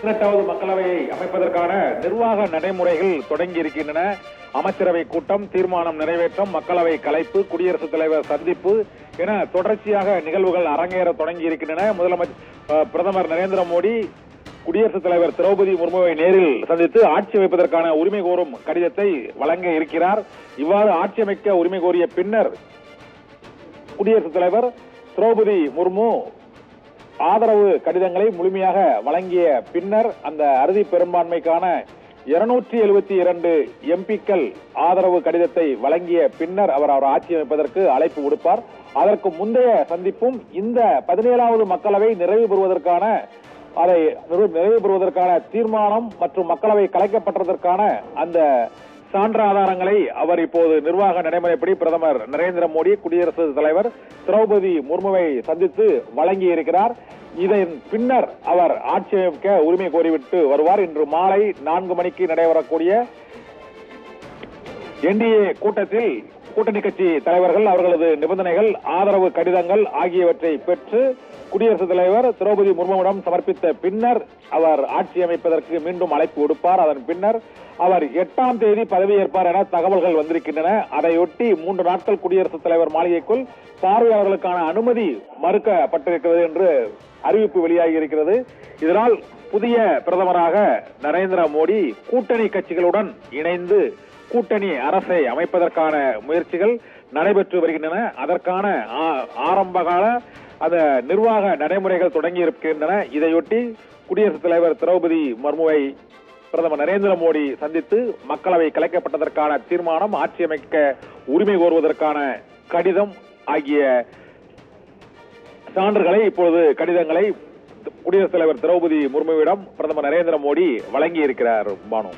18வது மக்களவையை அமைப்பதற்கான நிர்வாக நடைமுறைகள் தொடங்கி இருக்கின்றன. அமைச்சரவை கூட்டம், தீர்மானம் நிறைவேற்றம், மக்களவை கலைப்பு, குடியரசுத் தலைவர் சந்திப்பு என தொடர்ச்சியாக நிகழ்வுகள் அரங்கேற தொடங்கி இருக்கின்றன. பிரதமர் நரேந்திர மோடி குடியரசுத் தலைவர் திரௌபதி முர்முவை நேரில் சந்தித்து ஆட்சி அமைப்பதற்கான உரிமை கோரும் கடிதத்தை வழங்க இருக்கிறார். இவ்வாறு ஆட்சி அமைக்க உரிமை கோரிய பின்னர் குடியரசுத் தலைவர் திரௌபதி முர்மு ஆதரவு கடிதங்களை முழுமையாக வழங்கிய பின்னர் அந்த அறுதி பெரும்பான்மைக்கான 272 எம்பிக்கள் ஆதரவு கடிதத்தை வழங்கிய பின்னர் அவர் ஆட்சி அமைப்பதற்கு அழைப்பு விடுப்பார். அதற்கு முந்தைய சந்திப்பும் இந்த 17வது மக்களவை நிறைவு பெறுவதற்கான தீர்மானம் மற்றும் மக்களவை கலைக்கப்பட்டதற்கான அந்த சான்று ஆதாரங்களை அவர் இப்போது நிர்வாக நடைமுறைப்படி பிரதமர் நரேந்திர மோடி குடியரசுத் தலைவர் திரௌபதி முர்முவை சந்தித்து வழங்கி இருக்கிறார். இதன் பின்னர் அவர் ஆட்சி அமைக்க உரிமை கோரிவிட்டு வருவார். இன்று மாலை 4 மணிக்கு நடைபெறக்கூடிய என்டிஏ கூட்டத்தில் கூட்டணி கட்சி தலைவர்கள் அவர்களது நிபந்தனைகள், ஆதரவு கடிதங்கள் ஆகியவற்றை பெற்று குடியரசுத் தலைவர் திரௌபதி முர்முவிடம் சமர்ப்பித்த பின்னர் அவர் ஆட்சி அமைப்பதற்கு மீண்டும் அழைப்பு விடுப்பார். அதன் பின்னர் அவர் 8ஆம் தேதி பதவியேற்பார் என தகவல்கள் வந்திருக்கின்றன. அதையொட்டி 3 நாட்கள் குடியரசுத் தலைவர் மாளிகைக்குள் பார்வையாளர்களுக்கான அனுமதி மறுக்கப்பட்டிருக்கிறது என்று அறிவிப்பு வெளியாகி இருக்கிறது. இதனால் புதிய பிரதமராக நரேந்திர மோடி கூட்டணி கட்சிகளுடன் இணைந்து கூட்டணி அரசை அமைப்பதற்கான முயற்சிகள் நடைபெற்று வருகின்றன. அதற்கான ஆரம்பகால அந்த நிர்வாக நடைமுறைகள் தொடங்கி இருக்கின்றன. இதையொட்டி குடியரசுத் தலைவர் திரௌபதி முர்முவை பிரதமர் நரேந்திர மோடி சந்தித்து மக்களவை கலைக்கப்பட்டதற்கான தீர்மானம், ஆட்சி அமைக்க உரிமை கோருவதற்கான கடிதம் ஆகிய சான்றுகளை இப்பொழுது கடிதங்களை குடியரசுத் தலைவர் திரௌபதி முர்முவிடம் பிரதமர் நரேந்திர மோடி வழங்கி இருக்கிறார். பானு.